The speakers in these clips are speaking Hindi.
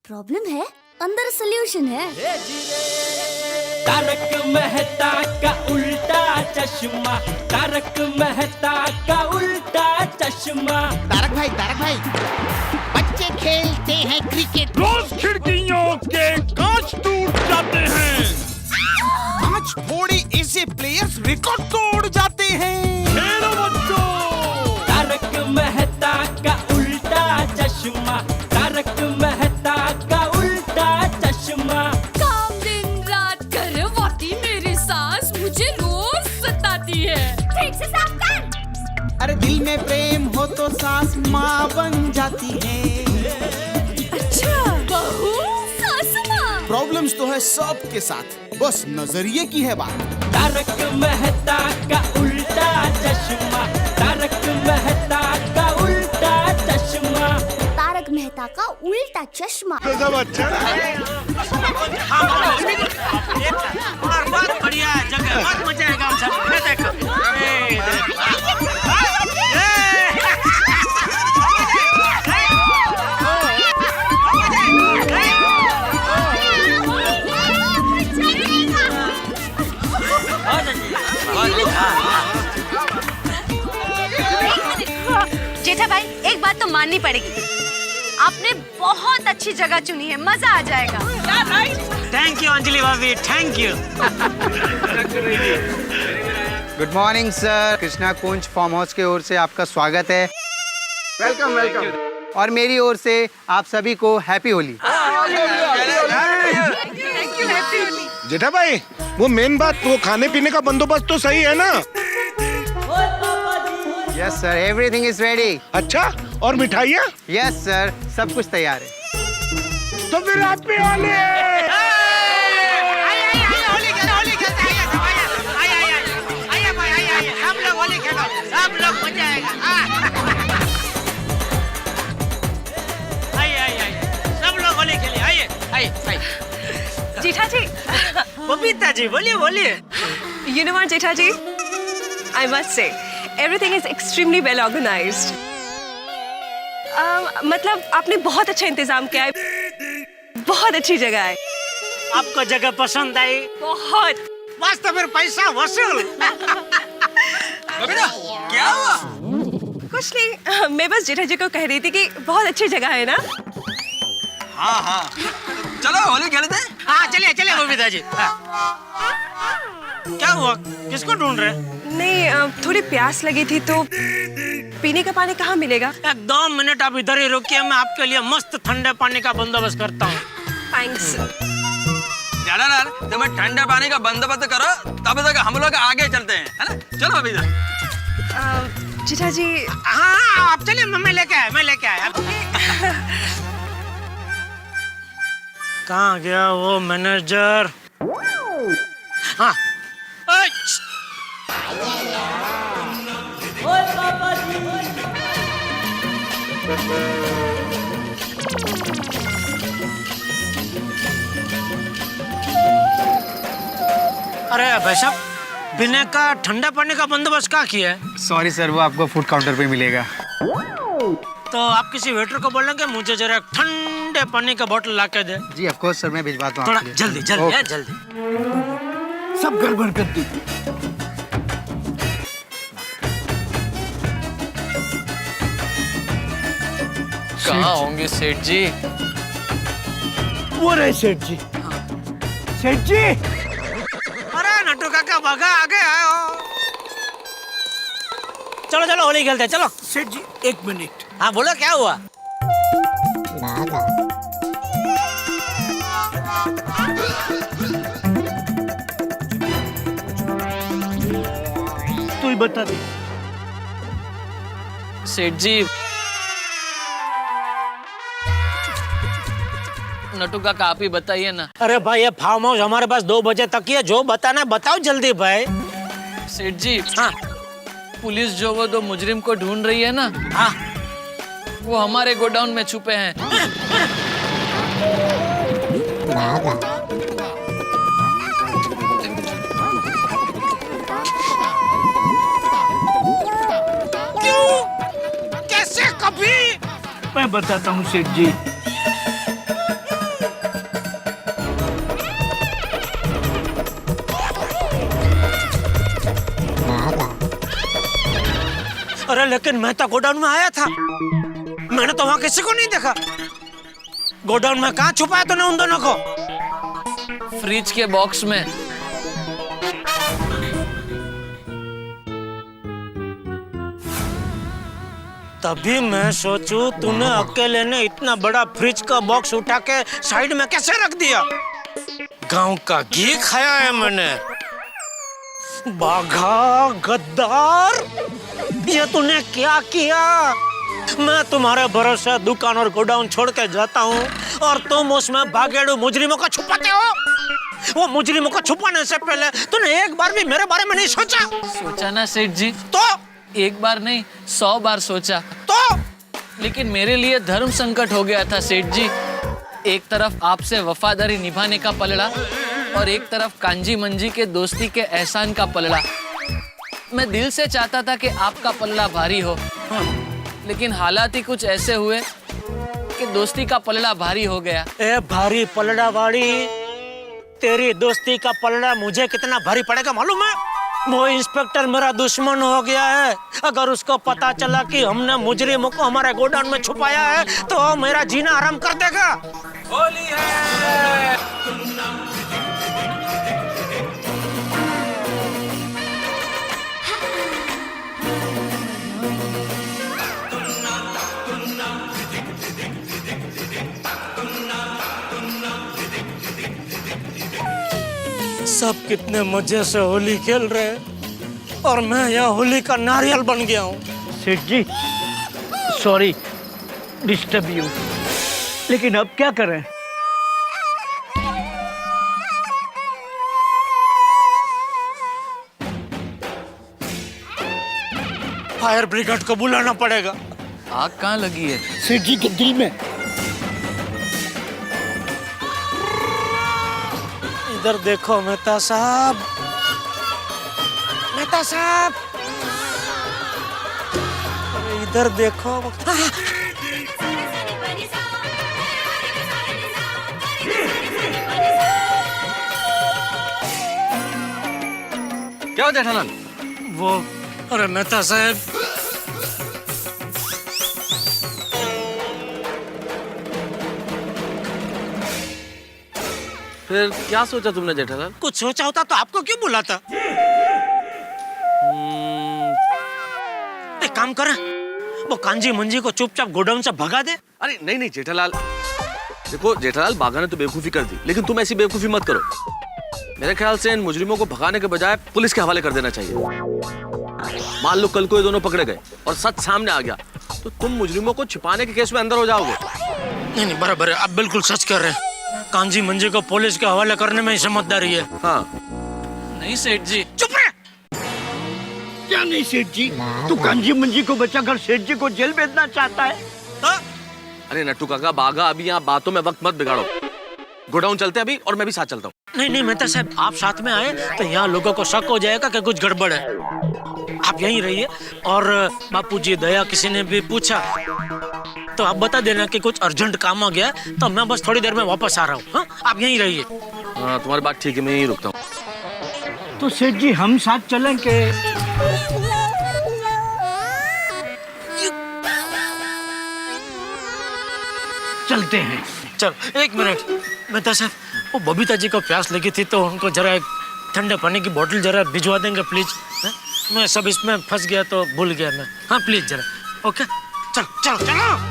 प्रॉब्लम है, अंदर सोल्यूशन है। तारक मेहता का उल्टा चश्मा, तारक मेहता का उल्टा चश्मा। तारक भाई, बच्चे खेलते हैं क्रिकेट, रोज खिड़कियों के कांच टूट जाते हैं। कांच फोड़े ऐसे प्लेयर्स रिकॉर्ड तोड़ जाते हैं। खेलो बच्चों। तारक मेहता का उल्टा चश्मा, तारक मेहता का उल्टा चश्मा। काम दिन रात करवाती मेरी सास मुझे रोज सताती है। ठीक से साफ कर। अरे दिल में प्रेम हो तो सास माँ बन जाती है। अच्छा, बहू सास माँ। प्रॉब्लम्स तो है सबके साथ, बस नजरिए की है बात। तारक मेहता का उल्टा चश्मा, तारक मेहता का उल्टा चश्मा। तारक मेहता का उल्टा चश्मा। सब अच्छा बहुत बढ़िया जगह, बहुत मजा आएगा हम सब। देखो जेठा भाई, एक बात तो माननी पड़ेगी, आपने बहुत अच्छी जगह चुनी है, मजा आ जाएगा। थैंक यू अंजलि भाभी, thank you. Good morning sir, Krishna Kunj farm house की ओर से आपका स्वागत है। Welcome welcome. और मेरी ओर से आप सभी को हैप्पी होली। जेठा भाई, वो मेन बात, वो खाने पीने का बंदोबस्त तो सही है ना? Yes sir, everything is ready. अच्छा, और मिठाइयाँ? यस सर, सब कुछ तैयार है। तो फिर आप भी होली। हम लोग होली खेलो, सब लोग मजा आएगा। आइए, सब लोग होली खेले। आइए। जेठा जी, बबीता जी बोलिए। you know what, Jetha ji, I must say, everything is extremely well organized. मतलब आपने बहुत अच्छा इंतजाम किया है, बहुत अच्छी जगह है। आपको जगह पसंद आई? बहुत। बस तो फिर पैसा वसूल। क्या हुआ? कुछ नहीं, मैं बस जेठा जी को कह रही थी कि बहुत अच्छी जगह है ना। हाँ, चलो होली खेलते हैं। हाँ चलिए बबीता जी। क्या हुआ, किसको ढूंढ रहे? नहीं, थोड़ी प्यास लगी थी तो पीने का पानी कहाँ मिलेगा? एक 2 मिनट आप इधर ही रुकिए, मैं आपके लिए मस्त ठंडे पानी का बंदोबस्त करता हूँ। थैंक्स। यार, तुम ठंडे पानी का बंदोबस्त करो, तब तक हम लोग आगे चलते हैं, है ना? चलो अभी जेठा जी। हाँ आप चलिए, मैं लेके आया। कहाँ गया वो मैनेजर? हाँ। अरे भाई साहब, पीने का ठंडा पानी का बंदोबस्त क्या किया है? सॉरी सर, वो आपको फूड काउंटर पे मिलेगा। तो आप किसी वेटर को बोलेंगे मुझे जरा ठंडे पानी का बोतल ला के दे। जी ऑफ कोर्स सर, मैं भिजवाता हूँ थोड़ा आपके लिए। जल्दी। सब गड़बड़ कर दी। कहाँ होंगे सेठ जी? वो रहे सेठ जी। सेठ जी, अरे नट्टू काका भागा, आगे आयो। चलो होली खेलते हैं, चलो। सेठ जी 1 मिनट। हाँ बोलो, क्या हुआ? तू ही बता दे। सेठ जी, नटू काका आप ही बताइए ना। अरे भाई, ये फार्म हाउस हमारे पास 2 बजे तक ही है, जो बताना बताओ जल्दी भाई। सेठ जी, हाँ पुलिस जो वो 2 मुजरिम को ढूंढ रही है ना, हाँ। वो हमारे गोडाउन में छुपे हैं। क्यों? कैसे, कभी? मैं बताता हूँ सेठ जी। अरे लेकिन मैं तो गोडाउन में आया था, मैंने तो वहां किसी को नहीं देखा। गोडाउन में कहाँ छुपाया तूने उन दोनों को? फ्रिज के बॉक्स में। तभी मैं सोचूं तूने अकेले ने इतना बड़ा फ्रिज का बॉक्स उठा के साइड में कैसे रख दिया? गांव का घी खाया है मैंने। बाघा गद्दार, ये तूने क्या किया? मैं तुम्हारे भरोसे दुकान और गोडाउन छोड़ के जाता हूँ और तुम उसमें भागेड़ू मुजरिमों को छुपाते हो। वो मुजरिमों को छुपाने से पहले तूने एक बार भी मेरे बारे में नहीं सोचा? सोचा ना सेठ जी, तो एक बार नहीं 100 बार सोचा। तो लेकिन मेरे लिए धर्म संकट हो गया था सेठ जी। एक तरफ आपसे वफादारी निभाने का पलड़ा और एक तरफ कांजी मंजी के दोस्ती के एहसान का पलड़ा। मैं दिल से चाहता था कि आपका पलड़ा भारी हो, लेकिन हालात ही कुछ ऐसे हुए कि दोस्ती का पलड़ा भारी हो गया। ए भारी पलड़ा वाड़ी, तेरी दोस्ती का पलड़ा मुझे कितना भारी पड़ेगा मालूम है? वो इंस्पेक्टर मेरा दुश्मन हो गया है। अगर उसको पता चला कि हमने मुजरिमों को हमारे गोडाउन में छुपाया है तो मेरा जीना आराम कर देगा। होली है। सब कितने मजे से होली खेल रहे हैं और मैं यहाँ होली का नारियल बन गया हूँ। सेठ जी, सॉरी डिस्टर्ब यू, लेकिन अब क्या करें? फायर ब्रिगेड को बुलाना पड़ेगा। आग कहाँ लगी है? सेठ जी के दिल में। इधर देखो मेहता साहब, मेहता साहब, इधर देखो। क्या हो जेठालाल? वो अरे मेहता साहब, फिर क्या सोचा तुमने जेठालाल? कुछ सोचा होता तो आपको क्यों बुलाता? एक काम करें, वो कांजी मंजी को चुपचाप गोडाउन से भगा दे। अरे नहीं नहीं जेठालाल, देखो जेठालाल, बाघा ने तो बेवकूफी कर दी, लेकिन तुम ऐसी बेवकूफी मत करो। मेरे ख्याल से इन मुजरिमों को भगाने के बजाय पुलिस के हवाले कर देना चाहिए। मान लो कल को ये दोनों पकड़े गए और सच सामने आ गया तो तुम मुजरिमों को छिपाने के केस में अंदर हो जाओगे। नहीं नहीं, बराबर है, आप बिल्कुल सच कर रहे हैं। कांजी मंजी को पुलिस के हवाले करने में ही समझदारी है। हाँ नहीं सेठ जी। चुप रहे। क्या नहीं सेठ जी, तू कांजी मंजी को बचाकर सेठ जी को जेल भेजना चाहता है? हाँ? अरे नट्टू काका, बाघा अभी यहाँ बातों में वक्त मत बिगाड़ो। गोडाउन चलते अभी और मैं भी साथ चलता हूँ। नहीं नहीं मेहता साहब, आप साथ में आए तो यहाँ लोगों को शक हो जाएगा कि कुछ गड़बड़ है। आप यहीं रहिए और बापूजी दया किसी ने भी पूछा तो आप बता देना कि कुछ अर्जेंट काम आ गया, तो मैं बस थोड़ी देर में वापस आ रहा हूँ। हाँ? आप यहीं रहिए। हाँ तुम्हारी बात ठीक है, मैं यहीं रुकता हूँ। तो सेठ जी हम साथ चलें के? चलते हैं। चल एक मिनट मेहता साहब, वो बबीता जी को प्यास लगी थी तो उनको जरा एक ठंडे पानी की बोतल जरा भिजवा देंगे प्लीज? है? मैं सब इसमें फंस गया तो भूल गया मैं। हाँ प्लीज जरा। ओके चल चल चलो।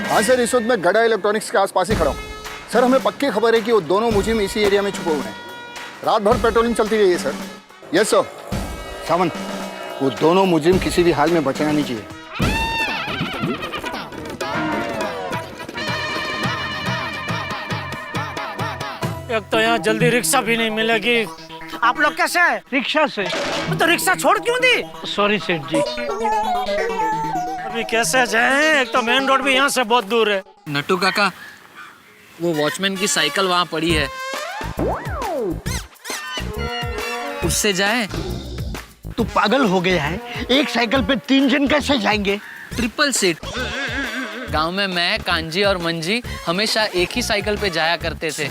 हाँ सर, इस वक्त मैं गड़ा इलेक्ट्रॉनिक्स के आसपास ही खड़ा हूँ। सर हमें पक्की खबर है कि वो दोनों मुजिम इसी एरिया में छुपे हुए हैं। रात भर पेट्रोलिंग चलती रही है सर। Yes sir. सावन, वो दोनों मुजिम किसी भी हाल में बचना नहीं चाहिए। एक तो यहाँ जल्दी रिक्शा भी नहीं मिलेगी। आप लोग कैसे हैं? रिक्शा से। तो रिक्शा छोड़ क्यों दी? सॉरी सेठ जी। अभी कैसे जाएं? एक तो मेन रोड भी यहाँ से बहुत दूर है। नट्टू काका, वो वॉचमैन की साइकिल वहाँ पड़ी है, उससे जाए। तू पागल हो गया है? एक साइकिल पे 3 जन कैसे जाएंगे? Triple seat. गांव में मैं, कांजी और मंजी हमेशा एक ही साइकिल पे जाया करते थे।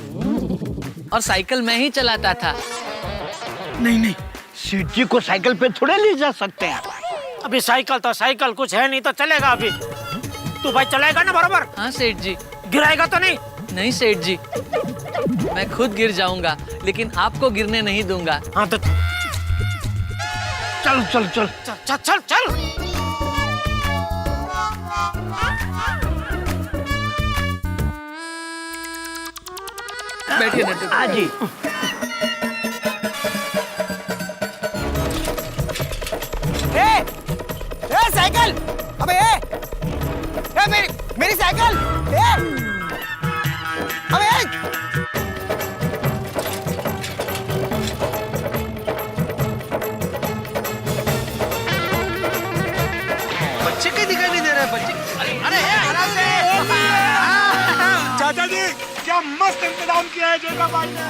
और साइकिल मैं ही चलाता था। नहीं नहीं, सेठ जी को साइकिल पे थोड़े ले जा सकते हैं। अभी साइकिल तो साइकिल कुछ है नहीं तो चलेगा अभी। तू भाई चलाएगा ना बराबर? हाँ सेठ जी। गिराएगा तो नहीं? नहीं सेठ जी, मैं खुद गिर जाऊंगा लेकिन आपको गिरने नहीं दूंगा। हाँ तो चल चल चल चल चल चल। बैठिए नट्टू। हाँ जी। ए साइकिल, अबे ए मेरी साइकिल, अबे बच्चे के दिखाई नहीं दे रहा है बच्चे। अरे आराम से। चाचा जी क्या मस्त इंतजाम किया है जेठा भाई ने।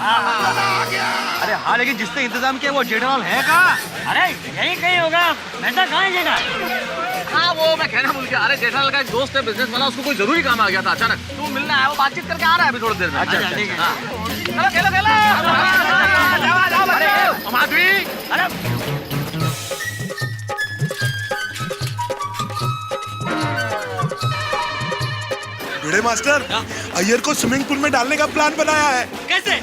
अरे हाँ, लेकिन जिसने इंतजाम किया वो जेठालाल है कहाँ? अरे यही कहीं होगा। मेहता कहाँ है जेठा? हाँ वो मैं कहना भूल गया। अरे जेठालाल का एक दोस्त है बिजनेस वाला, उसको कोई जरूरी काम आ गया था अचानक, तो मिलना है, वो बातचीत करके आ रहा है अभी थोड़ी देर में। अच्छा ठीक है। चलो खेलो खेलो। अरे माधवी, अरे बड़े मास्टर, अय्यर को स्विमिंग पूल में डालने का प्लान बनाया है। कैसे?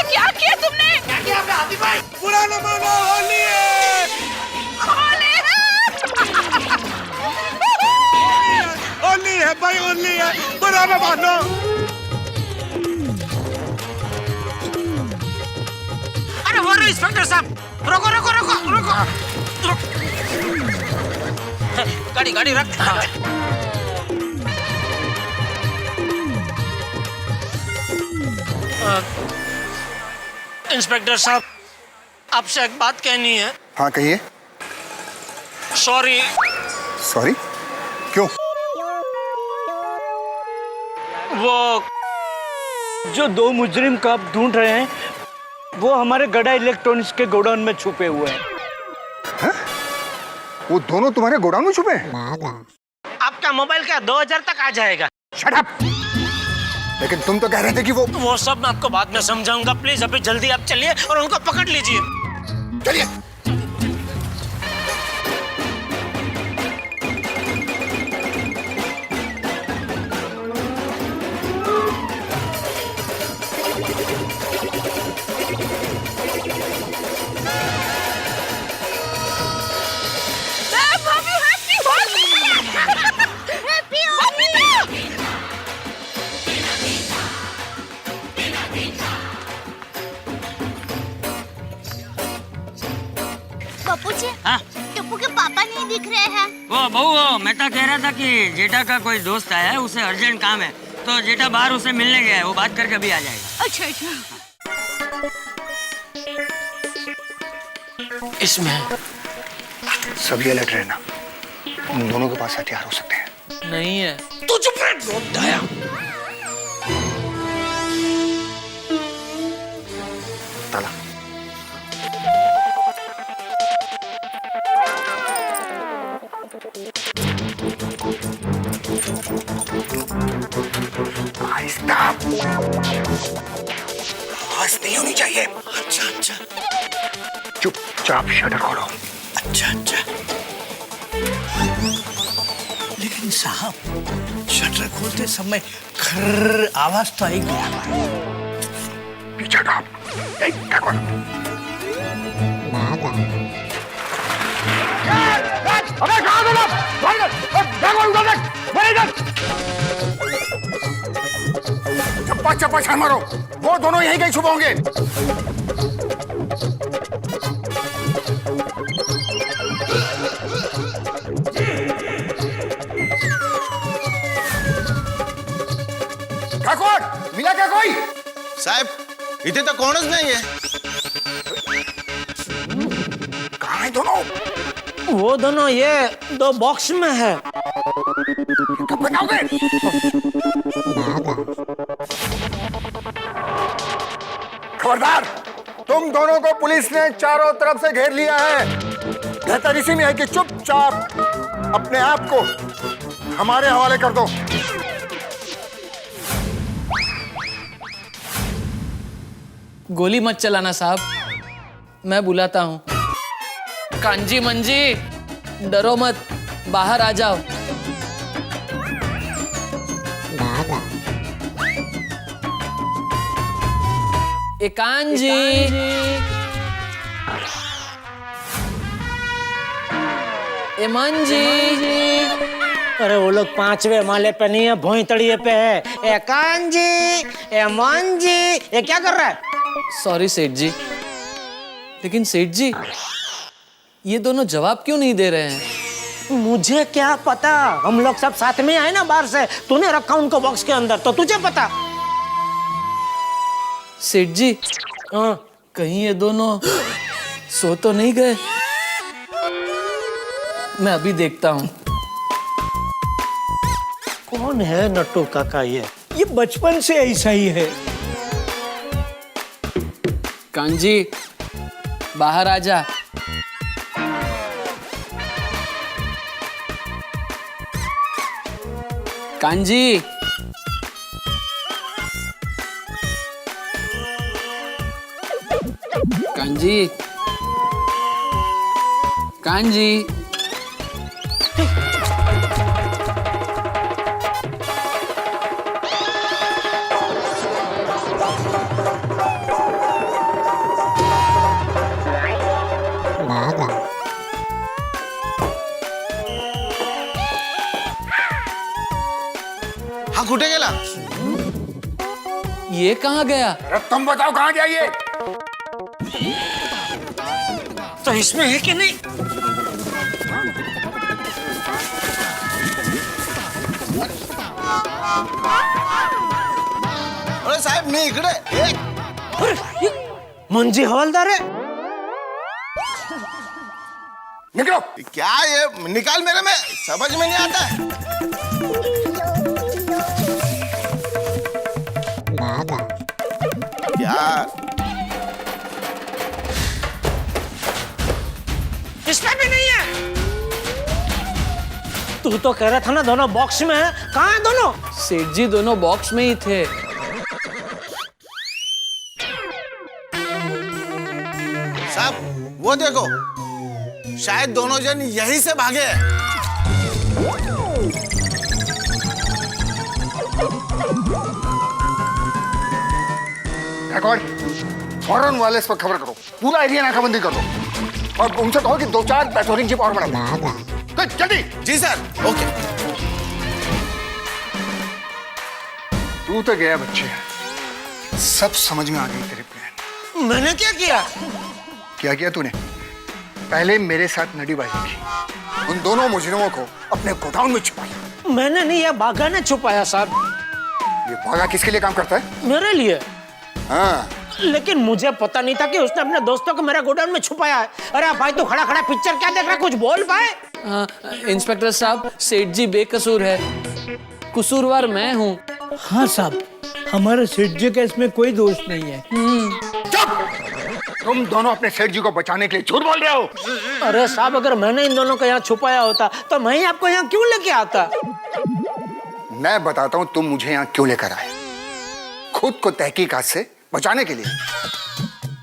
क्या किया तुमने? क्या किया आपने हाथी भाई? पुराना मानो होली है। होली है भाई, होली है, पुराना मानो। अरे वो रही इंस्पेक्टर साहब, रोको रोको रोको रोको। गाड़ी गाड़ी रख। इंस्पेक्टर साहब, आपसे एक बात कहनी है। हाँ कहिए। सॉरी। सॉरी क्यों? वो जो दो मुजरिम को आप ढूंढ रहे हैं वो हमारे गड़ा इलेक्ट्रॉनिक्स के गोडाउन में छुपे हुए हैं। है? वो दोनों तुम्हारे गोडाउन में छुपे हैं? आपका मोबाइल क्या 2000 तक आ जाएगा? Shut up! लेकिन तुम तो कह रहे थे कि वो सब मैं आपको बाद में समझाऊंगा। प्लीज अभी जल्दी आप चलिए और उनको पकड़ लीजिए। चलिए। बापूजी, टप्पू के पापा नहीं दिख रहे हैं। वो बहू, मेहता कह रहा था कि जेठा का कोई दोस्त आया है, उसे अर्जेंट काम है, तो जेठा बाहर उसे मिलने गया है, वो बात करके अभी आ जाएगा। अच्छा अच्छा। इसमें सब ये अलर्ट रहना, उन दोनों के पास हथियार हो सकते हैं। नहीं है। तू चुप रह दया। ताला। आहिस्ता, आवाज नहीं होनी चाहिए। अच्छा अच्छा। चुपचाप शटर खोलो। अच्छा अच्छा। लेकिन साहब, शटर खोलते समय खर्र आवाज तो आएगी। पीछे हटो। क्या करो? अबे कहाँ हो लोग? चप्पा चप्पा छान मारो, वो दोनों यहीं कहीं छुपे होंगे। ठाकुर, मिला क्या कोई? साहब, इतने तो कौन नहीं है। कहाँ है दोनों? वो दोनों ये दो बॉक्स में है। कब बताओगे? खबरदार, तुम दोनों को पुलिस ने चारों तरफ से घेर लिया है। बेहतर इसी में है कि चुपचाप अपने आप को हमारे हवाले कर दो। गोली मत चलाना साहब, मैं बुलाता हूँ। कांजी मंजी, डरो मत, बाहर आ जाओ। ए कांजी, ए मंजी। अरे वो लोग 5वें माले पे नहीं है, भोंयतड़िए पे है। ए कांजी, ए मंजी, ये क्या कर रहा है? सॉरी सेठ जी, लेकिन सेठ जी ये दोनों जवाब क्यों नहीं दे रहे हैं? मुझे क्या पता, हम लोग सब साथ में आए ना बाहर से, तूने रखा उनको बॉक्स के अंदर तो तुझे पता। सेठ जी, हाँ, कहीं ये दोनों सो तो नहीं गए? मैं अभी देखता हूँ। कौन है नट्टू काका? ये बचपन से ऐसा ही है। कांजी, बाहर आ जा। कांजी, कांजी, कांजी। हाँ कुठे गेला? ये कहाँ गया? अरे तुम बताओ कहाँ गया ये? तो इसमें है कि नहीं? अरे साहेब मी इकडे. मंजी हवलदार है। निकलो। क्या ये निकाल मेरे में समझ में नहीं आता है. यार इसमें भी नहीं है। तू तो कह रहा था ना दोनों बॉक्स में है, कहाँ है दोनों? सेठ जी दोनों बॉक्स में ही थे। साहब वो देखो, शायद दोनों जन यहीं से भागे हैं. रिकॉर्ड फौरन वायरलेस पर खबर करो, पूरा एरिया नाकाबंदी कर दो और उनसे कहो कि 2-4 पेट्रोलिंग जीप और बढ़ा दो. जल्दी. जी सर. ओके. तू तो गया बच्चे, सब समझ में आ गई तेरे प्लान. मैंने क्या किया? क्या किया तूने? पहले मेरे साथ नडीबाजी की, उन दोनों मुजरिमों को अपने गोडाउन में छुपाया. मैंने नहीं, ये बाघा ने छुपाया साहब. ये बाघा किसके लिए काम करता है? मेरे लिए. हाँ. लेकिन मुझे पता नहीं था कि उसने अपने दोस्तों को मेरे गोडाउन में छुपाया है. अरे भाई तू खड़ा खड़ा पिक्चर क्या देख रहा है, कुछ बोल पाए? इंस्पेक्टर साहब, सेठ जी बेकसूर है, कसूरवार मैं हूँ. हाँ साहब, हमारे सेठ जी का इसमें कोई दोष नहीं है. तुम दोनों अपने सेठ जी को बचाने के लिए झूठ बोल रहे हो. अरे साहब, अगर मैंने इन दोनों को यहाँ छुपाया होता तो मैं ही आपको यहाँ क्यों लेके आता? मैं बताता हूँ तुम मुझे यहाँ क्यों लेकर आए. खुद को तहकीकात से बचाने के लिए.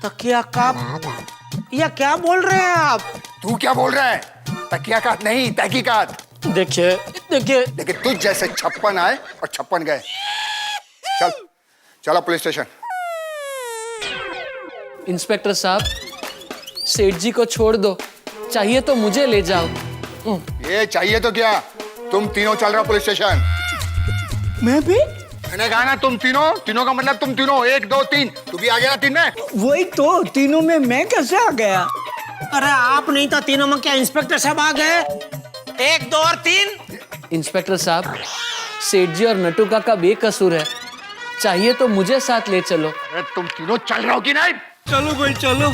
तकिया का? या क्या बोल रहे हैं आप? तू क्या बोल रहा है? तकियाकात नहीं, तहकीकात. देखिए देखिए, लेकिन तुझ जैसे 56 आए और 56 गए. चल चलो पुलिस स्टेशन. इंस्पेक्टर साहब, सेठ जी को छोड़ दो, चाहिए तो मुझे ले जाओ. ये चाहिए तो क्या, तुम तीनों चल रहे हो पुलिस स्टेशन. मैं भी? मैंने कहा ना तुम तीनों. तीनों का मतलब तुम तीनों. 1 2 3. तू भी आ गया ना 3 में? वही तो, तीनों में मैं कैसे आ गया? अरे आप नहीं तो तीनों में क्या इंस्पेक्टर साहब आ गए? 1 2 और 3. इंस्पेक्टर साहब, सेठ जी और नटू काका बेकसूर है, चाहिए तो मुझे साथ ले चलो. अरे तुम तीनों चल रहे हो कि नहीं? चलो भाई चलो.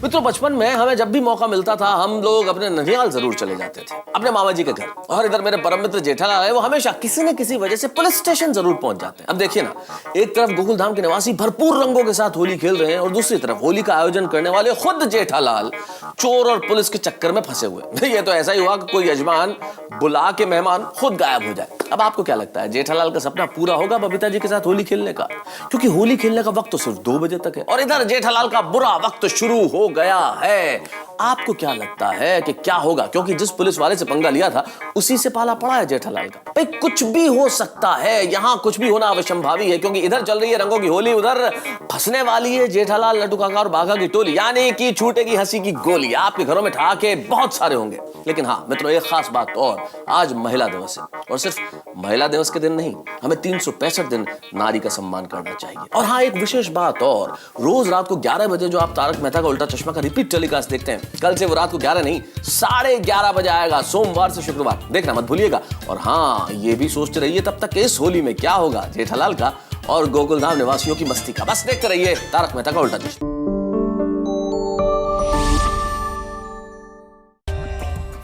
मित्रों, बचपन में हमें जब भी मौका मिलता था हम लोग अपने ननिहाल जरूर चले जाते थे, अपने मामा जी के घर। और इधर मेरे परम मित्र जेठालाल है, वो हमेशा किसी न किसी वजह से पुलिस स्टेशन जरूर पहुंच जाते हैं। अब देखिए ना, एक तरफ गोकुलधाम के निवासी भरपूर रंगों के साथ होली खेल रहे हैं और दूसरी तरफ होली का आयोजन करने वाले खुद जेठालाल चोर और पुलिस के चक्कर में फंसे हुए। ये तो ऐसा ही हुआ कि कोई यजमान बुला के मेहमान खुद गायब हो जाए। अब आपको क्या लगता है, जेठालाल का सपना पूरा होगा बबीता जी के साथ होली खेलने का? क्योंकि होली खेलने का वक्त तो सिर्फ 2 बजे तक है और इधर जेठालाल का बुरा वक्त शुरू हो गया है। आपको क्या लगता है कि क्या होगा? क्योंकि जिस पुलिस वाले से पंगा लिया था उसी से पाला पड़ा है जेठालाल का। भाई कुछ भी हो सकता है, यहाँ कुछ भी होना अवश्यंभावी है, क्योंकि इधर चल रही है रंगों की होली, उधर फंसने वाली है जेठालाल, लड्डू काका और बाघा की टोली, यानी कि छूटेगी हंसी की गोली। आपके घरों में ठहाके बहुत सारे होंगे, लेकिन हाँ मित्रों, एक खास बात और, आज महिला दिवस है और सिर्फ महिला दिवस के दिन नहीं, हमें 365 दिन नारी का सम्मान करना चाहिए। और हाँ, एक विशेष बात और, रोज रात को 11 बजे जो आप तारक मेहता का उल्टा चश्मा का रिपीट टेलीकास्ट देखते हैं, कल से वो रात को 11 नहीं 11:30 बजे आएगा, सोमवार से शुक्रवार, देखना मत भूलिएगा। और हाँ, ये भी सोचते रहिए तब तक इस होली में क्या होगा जेठालाल का और गोकुलधाम निवासियों की मस्ती का। बस देखते रहिए तारक मेहता का उल्टा चश्मा।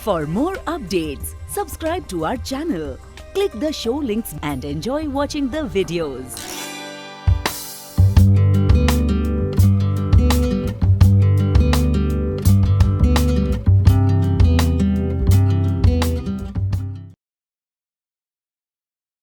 For more updates, subscribe to our channel, click the show links and enjoy watching the videos.